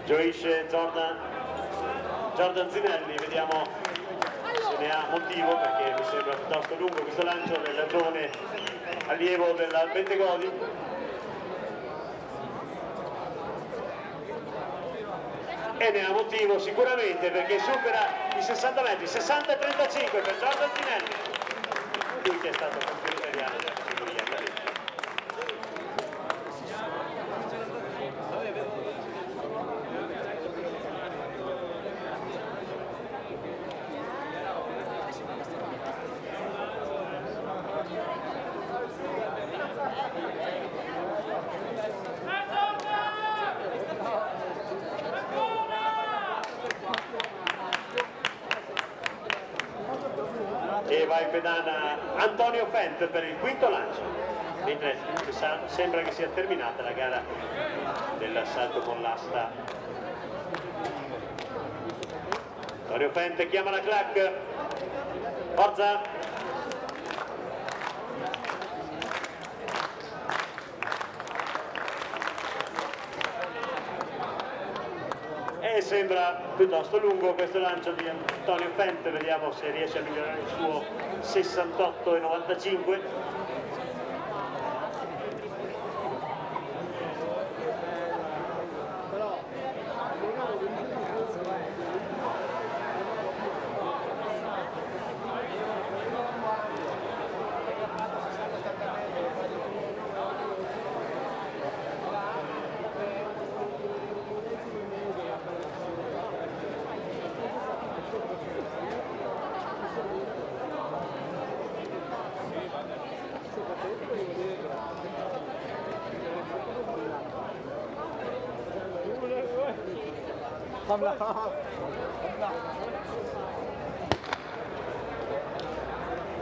gioisce Jordan Zinelli, vediamo se ne ha motivo, perché mi sembra piuttosto lungo questo lancio del giovane allievo della Bentegodi. E ne ha motivo sicuramente, perché supera i 60 metri, 60-35 per Jordan Zinelli, lui che è stato campione italiano della categoria cadetti. E va in pedana Antonio Fent per il quinto lancio, mentre sembra che sia terminata la gara del salto con l'asta. Antonio Fent chiama la clac, forza! E sembra piuttosto lungo questo lancio di Antonio Fent, vediamo se riesce a migliorare il suo 68,95.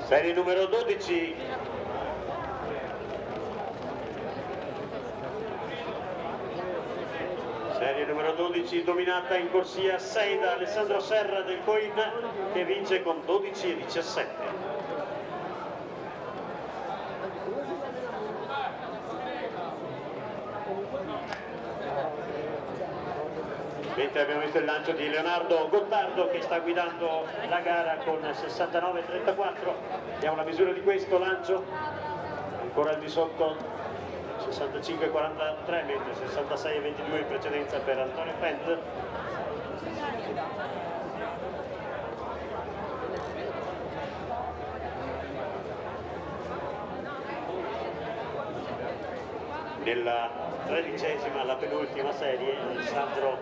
Serie numero 12. Serie numero 12 dominata in corsia 6 da Alessandro Serra del Coin, che vince con 12,17. Mentre abbiamo visto il lancio di Leonardo Gottardo, che sta guidando la gara con 69,34. Diamo la misura di questo lancio, ancora al di sotto 65,43, mentre 66,22 in precedenza per Antonio Fent. Nella 13ª, la penultima serie, Alessandro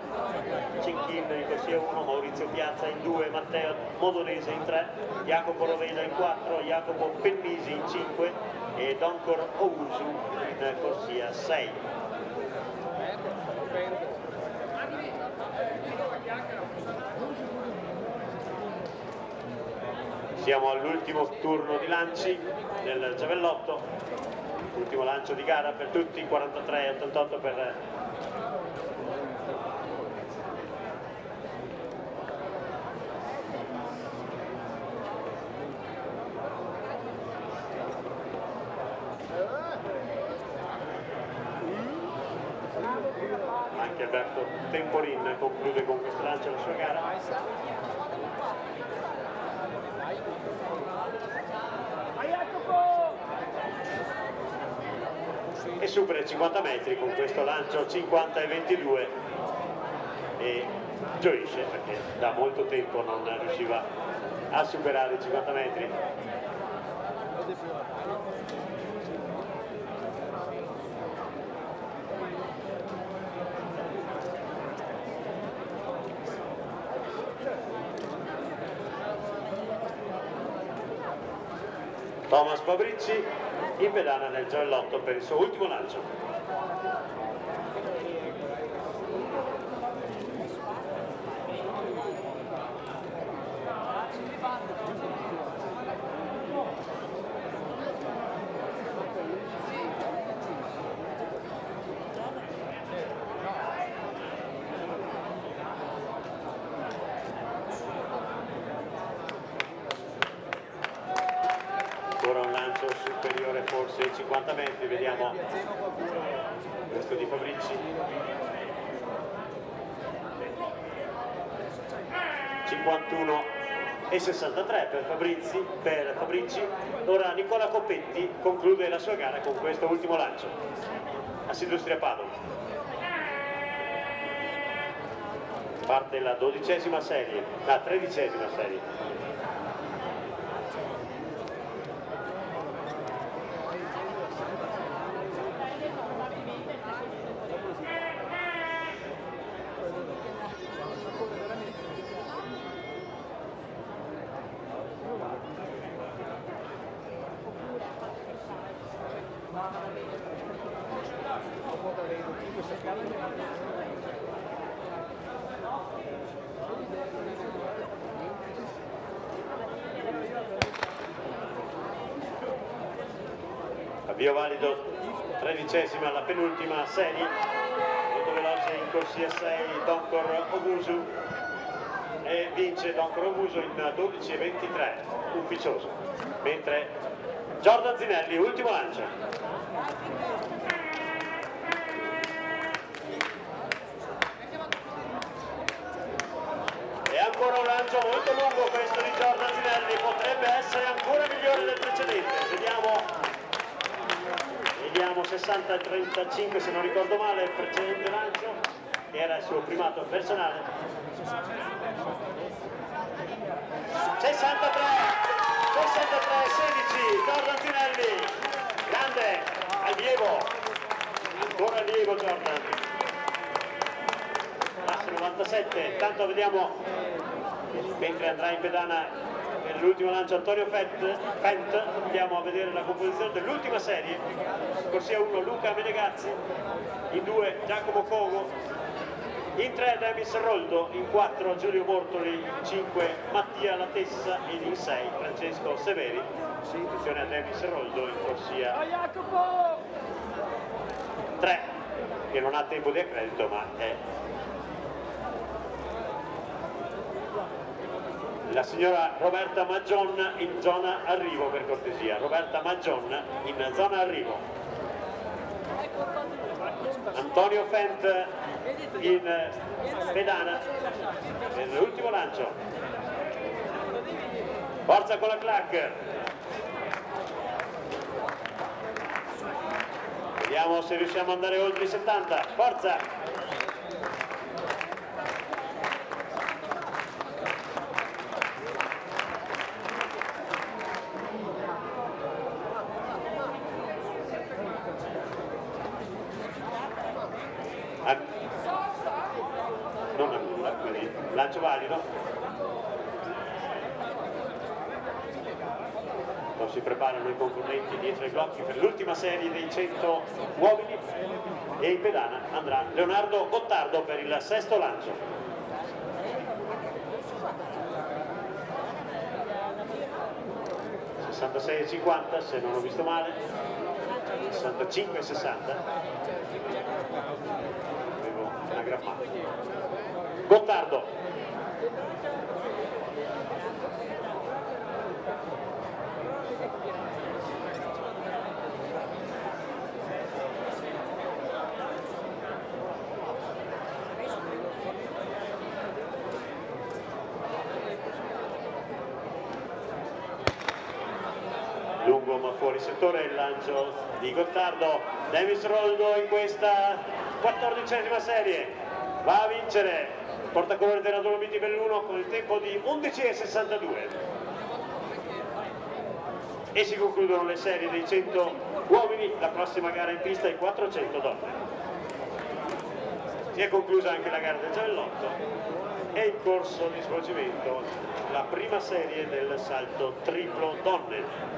Cenchin in corsia 1, Maurizio Piazza in 2, Matteo Modonese in 3, Jacopo Roveda in 4, Jacopo Pennisi in 5 e Doncor Ousu in corsia 6. Siamo all'ultimo turno di lanci del giavellotto. Ultimo lancio di gara per tutti, 43,88 per anche Alberto Temporin conclude con questo lancio la sua gara. E supera i 50 metri con questo lancio 50,22 e gioisce, perché da molto tempo non riusciva a superare i 50 metri. Thomas Fabrizi in pedana nel giavellotto per il suo ultimo lancio. Ancora un lancio superiore forse ai 50 metri, vediamo questo di Fabrizi. 51,63 per Fabrizi. Ora Nicola Coppetti conclude la sua gara con questo ultimo lancio. Assindustria Padova. Parte la 12ª serie, la 13ª serie. Avvio valido, 13ª, la penultima serie, molto veloce in corsia 6 Donkor Omusu e vince Donkor Omusu in 12,23 ufficioso, mentre Jordan Zinelli, ultimo lancio. E ancora un lancio molto lungo questo di Jordan Zinelli, potrebbe essere ancora migliore del precedente, vediamo 60-35 se non ricordo male il precedente lancio, era il suo primato personale. 63-16 Jordan Zinelli, grande allievo, ancora allievo Jordan. Classe 97, intanto vediamo mentre andrà in pedana per l'ultimo lancio Antonio Fent, andiamo a vedere la composizione dell'ultima serie. Corsia 1 Luca Menegazzi, in 2 Giacomo Cogo, in 3 Demis Roldo, in 4 Giulio Bortoli, in 5 Mattia Latessa ed in 6 Francesco Severi. Attenzione a Demis Roldo in corsia 3, che non ha tempo di accredito ma è la signora Roberta Maggion in zona arrivo, per cortesia. Roberta Maggion in zona arrivo. Antonio Fent in pedana per l'ultimo lancio. Forza con la clac. Vediamo se riusciamo ad andare oltre i 70. Forza! Non annulla, quindi lancio valido. Non si preparano i concorrenti dietro ai blocchi per l'ultima serie dei 100 uomini e in pedana andrà Leonardo Gottardo per il 6° lancio. (66,50 se non ho visto male), 65,60. Avevo anagrammato. Gottardo. Lungo ma fuori settore il lancio di Gottardo. Demis Roldo in questa 14ª serie va a vincere portacolore della Dolomiti Belluno con il tempo di 11,62 e si concludono le serie dei 100 uomini. La prossima gara in pista è 400 donne. Si è conclusa anche la gara del giavellotto e in corso di svolgimento la prima serie del salto triplo donne.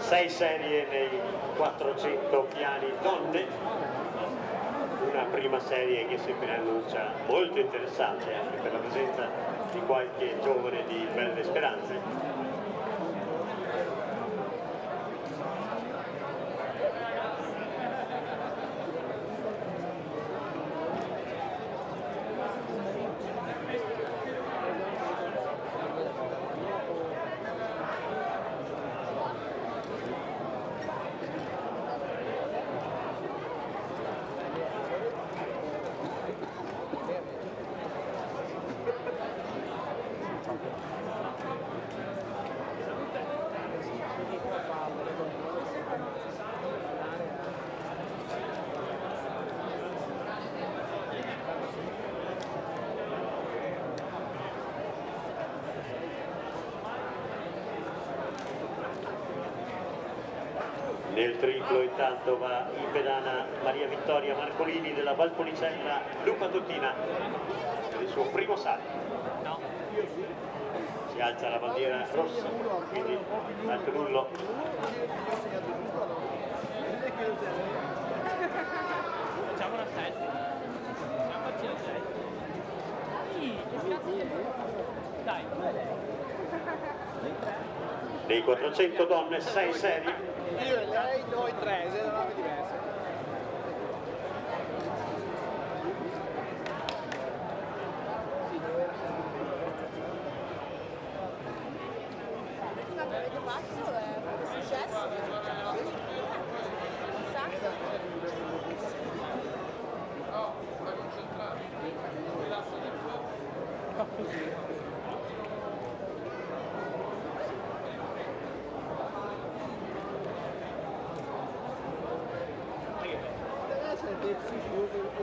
6 serie nei 400 piani donne, una prima serie che si preannuncia molto interessante anche per la presenza di qualche giovane di belle speranze. Nel triplo intanto va in pedana Maria Vittoria Marcolini della Valpolicella Lupa Tottina per il suo primo salto. Si alza la bandiera rossa, quindi salto nullo. Facciamo una 7. Facciamoci la 7. Dai. Nei 400 donne 6 serie. Io e lei, noi 3, se eravamo diverse. Ma che avete fatto è successo? Un sacco. No, sta concentrato. Rilassa di più.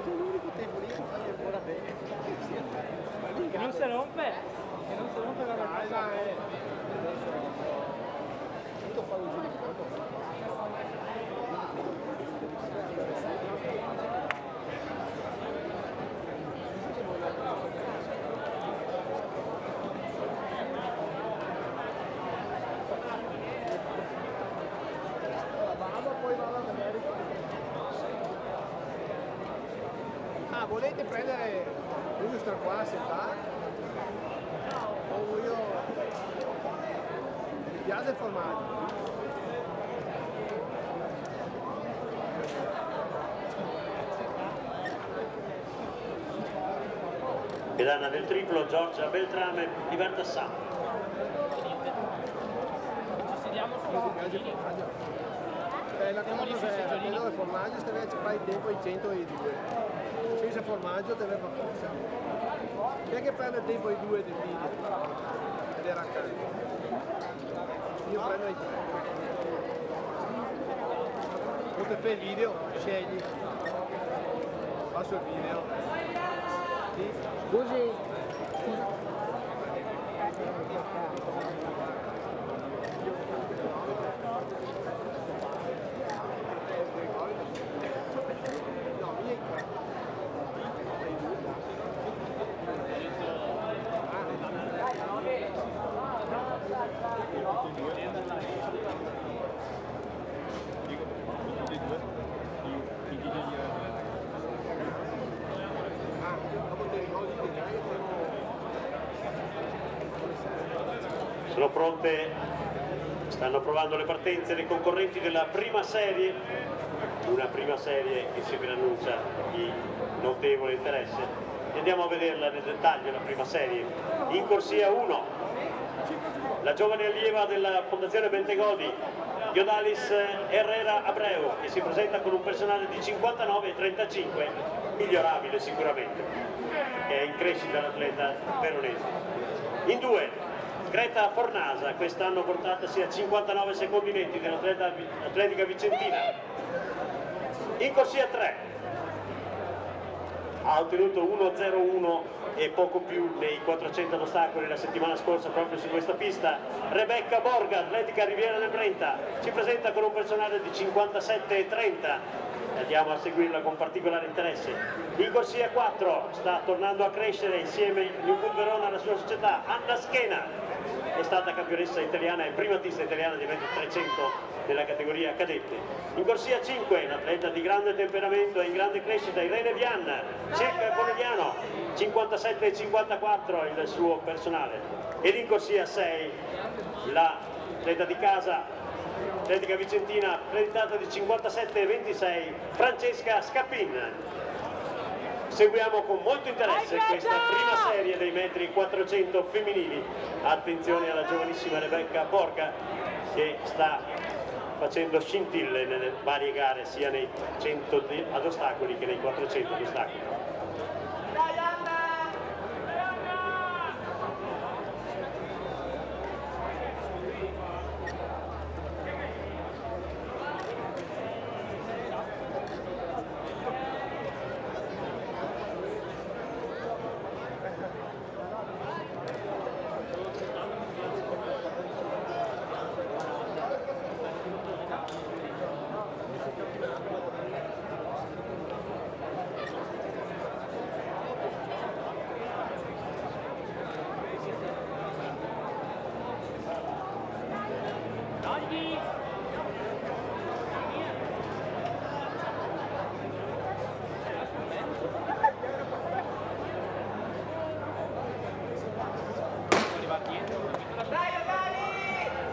L'unico tempo lì che fai ancora bene. Che non si rompe. Che non si rompe la Dai. Tutto fa un giro di campo. Ah, volete prendere uno sta qua a sentare? O io mi piace il formaggio? Pedana del triplo Giorgia Beltrame di Verdassano. Ci sediamo su Mi piace il formaggio. La cosa è che il formaggio deve fare il tempo ai 100 e 2. Senza formaggio deve fare forza. Chi è che prende il tempo ai 2 del video? Ed era accanto. Io prendo ai 3. Mentre fai il video, scegli. Passo il video. Sì. Così. Sono pronte, stanno provando le partenze le concorrenti della prima serie, una prima serie che si preannuncia di notevole interesse. Andiamo a vederla nel dettaglio la prima serie. In corsia 1, la giovane allieva della Fondazione Bentegodi, Diodalis Herrera Abreu, che si presenta con un personale di 59,35, migliorabile sicuramente, che è in crescita l'atleta veronese. In 2, Greta Fornasa, quest'anno portatasi a 59 secondi netti dell'atletica vicentina. In corsia 3 ha ottenuto 1.01 e poco più nei 400 ostacoli la settimana scorsa proprio su questa pista. Rebecca Borga, atletica Riviera del Brenta, si presenta con un personale di 57,30. Andiamo a seguirla con particolare interesse. In corsia 4 sta tornando a crescere insieme in Verona alla sua società Anna Schena, è stata campionessa italiana e primatista italiana di metro 300 nella categoria cadette. In corsia 5, un'atleta di grande temperamento e in grande crescita, Irene Vian, circa Conegliano, 57,54 il suo personale. Ed in corsia 6, l'atleta di casa, atletica vicentina, accreditata di 57,26, Francesca Scappin. Seguiamo con molto interesse questa prima serie dei metri 400 femminili. Attenzione alla giovanissima Rebecca Borga che sta facendo scintille nelle varie gare sia nei 100 ad ostacoli che nei 400 ad ostacoli.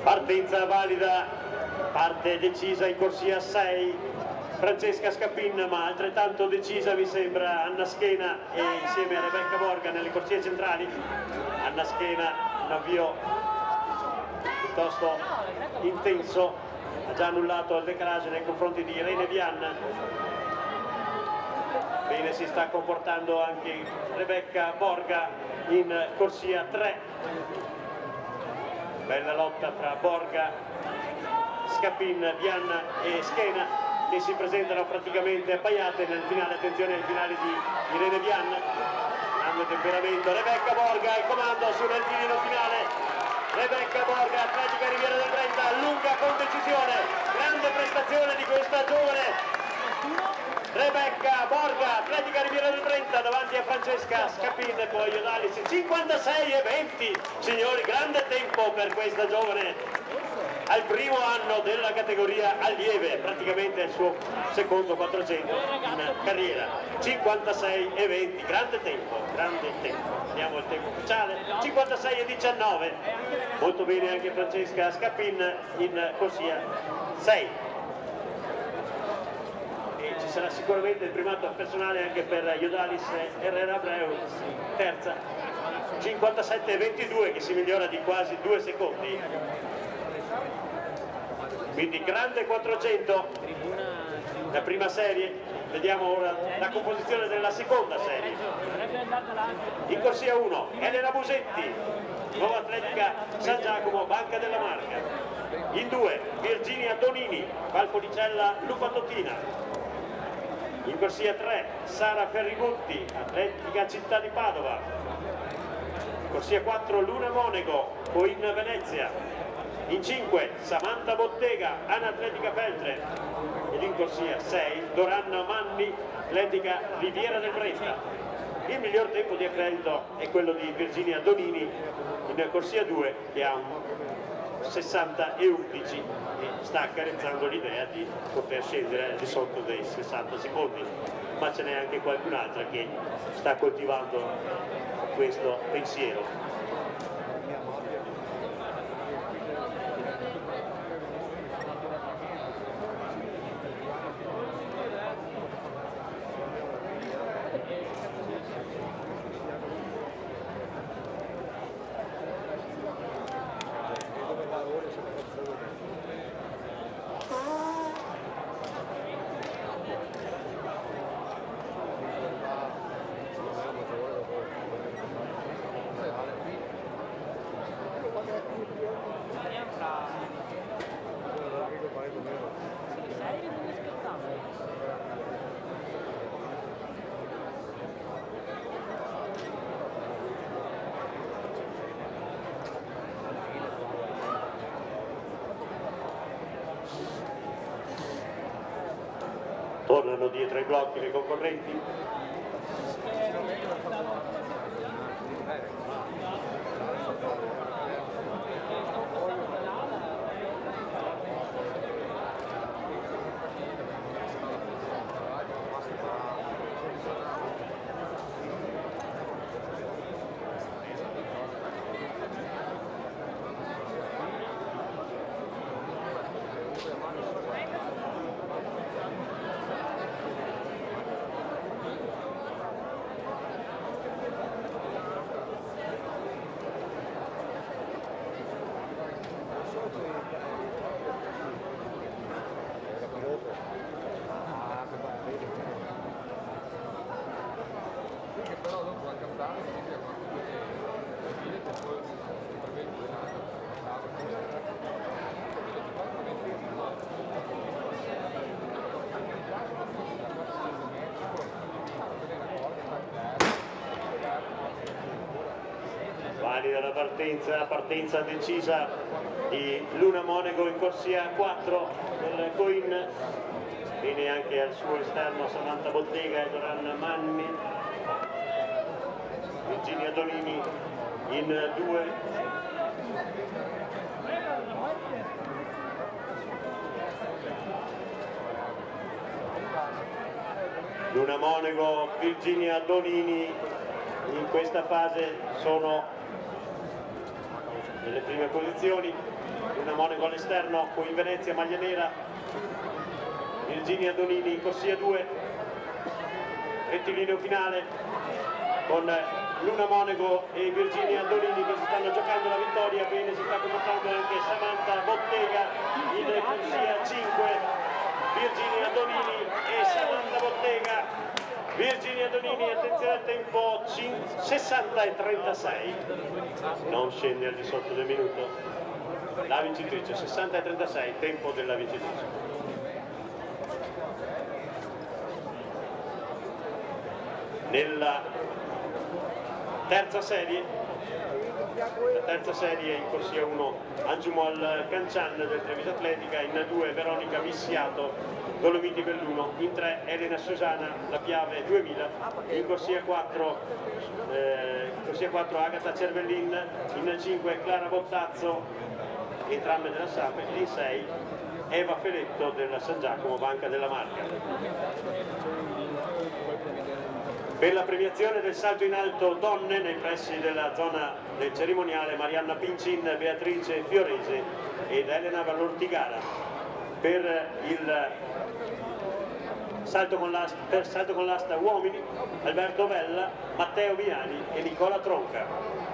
Partenza valida, parte decisa in corsia 6 Francesca Scappin, ma altrettanto decisa mi sembra Anna Schena e insieme a Rebecca Borga nelle corsie centrali. Anna Schena, un avvio piuttosto intenso, ha già annullato il decalage nei confronti di Irene Vian. Bene si sta comportando anche Rebecca Borga in corsia 3. Bella lotta tra Borga, Scappin, Vian e Schena che si presentano praticamente appaiate nel finale. Attenzione ai finali di Irene Vian, grande temperamento. Rebecca Borga al comando sul rettilineo finale. Rebecca Borga, atletica Riviera del Brenta, lunga con decisione, grande prestazione di questa giovane Rebecca Borga, atletica Riviera del Brenta, davanti a Francesca Scappin e poi Iodalis. 56,20, signori, grande tempo per questa giovane al primo anno della categoria allieve, praticamente il suo secondo 400 in carriera. 56,20, grande tempo, grande tempo. Vediamo il tempo ufficiale, 56,19. Molto bene anche Francesca Scappin in corsia 6. E ci sarà sicuramente il primato personale anche per Iodalis Herrera Abreu, terza, 57,22 che si migliora di quasi 2 secondi. Quindi grande 400, la prima serie. Vediamo ora la composizione della seconda serie. In corsia 1, Elena Busetti, nuova atletica San Giacomo, Banca della Marca. In 2, Virginia Donini, Valpolicella Lupa Tottina. In corsia 3, Sara Ferrigutti, atletica Città di Padova. In corsia 4, Luna Monego, Coin Venezia. In 5, Samantha Bottega, Anatletica Feltre. Ed in corsia 6, Doranna Manni, atletica Riviera del Brenta. Il miglior tempo di accredito è quello di Virginia Donini in corsia 2 che ha un 60,11 e sta accarezzando l'idea di poter scendere al di sotto dei 60 secondi, ma ce n'è anche qualcun'altra che sta coltivando questo pensiero. Tornano dietro ai blocchi le concorrenti. Valida la partenza decisa di Luna Monaco in corsia 4 del Coin. Bene anche al suo esterno Samantha Bottega e Doran Manni. Virginia Donini in 2. Luna Monaco, Virginia Donini in questa fase sono nelle prime posizioni. Luna Monaco all'esterno con in Venezia maglia nera, Virginia Donini in corsia 2, rettilineo finale con Luna Monaco e Virginia Donini che si stanno giocando la vittoria. Bene, si sta comportando anche Samantha Bottega in corsia 5. Virginia Donini e Samantha Bottega. Virginia Donini, attenzione al tempo 60 e 36, non scende al di sotto del minuto. La vincitrice 60 e 36, tempo della vincitrice. Nella terza serie, in corsia 1 Angiumol Cancian del Treviso Atletica, in 2 Veronica Missiato Dolomiti Belluno, in 3 Elena Susana La Piave 2000, in corsia 4 Agata Cervellin, in 5 Clara Bottazzo, entrambe della Sape, in 6 Eva Feletto della San Giacomo Banca della Marca. Per la premiazione del salto in alto donne nei pressi della zona del cerimoniale Marianna Pincin, Beatrice Fiorese ed Elena Vallortigara. Per il salto con l'asta uomini Alberto Vella, Matteo Viani e Nicola Tronca.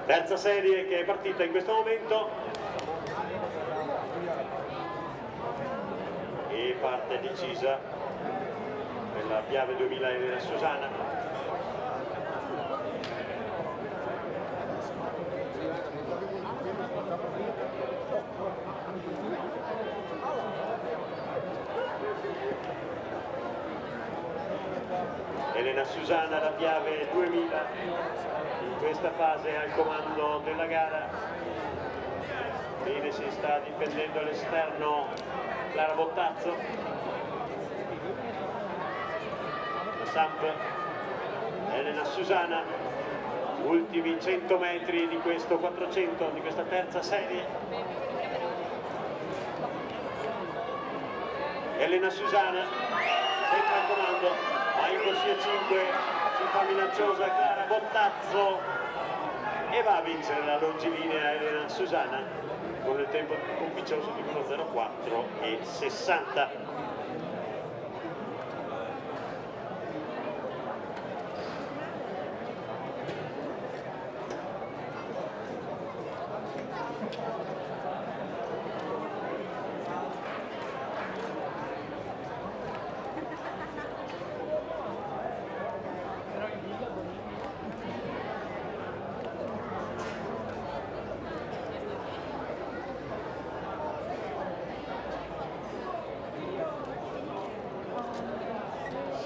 Terza serie che è partita in questo momento e parte decisa per la Piave 2000 Elena Susana. Elena Susana, la Piave 2000 in questa fase al comando della gara. Bene, si sta difendendo all'esterno Clara Bottazzo. Samp, Elena Susana, ultimi 100 metri di questo 400, di questa terza serie. Elena Susana sempre al comando, ma in corsia 5 si fa minacciosa Clara Bottazzo e va a vincere la longilinea Elena Susana con il tempo ufficioso di 1:04 e 60.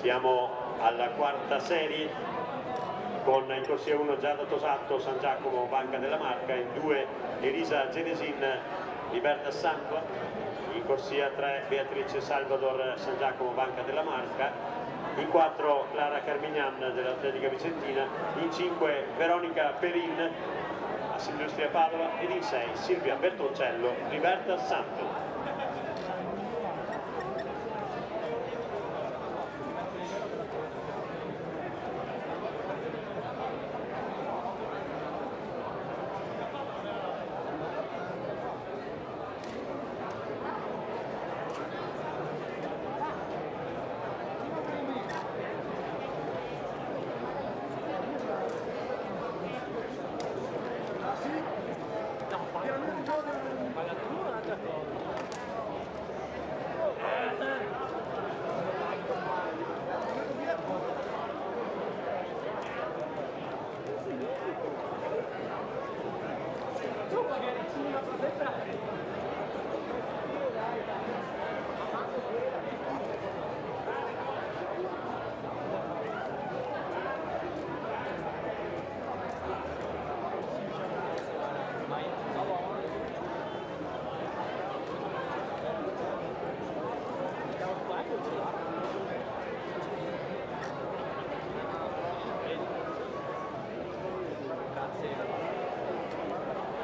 Siamo alla quarta serie con in corsia 1 Giada Tosatto, San Giacomo, Banca della Marca, in 2 Elisa Genesin, Libertà Sampa, in corsia 3 Beatrice Salvador, San Giacomo, Banca della Marca, in 4 Clara Carmignan dell'Atletica Vicentina, in 5 Veronica Perin, Assindustria Padova, ed in 6 Silvia Bertoncello, Libertà Sampa.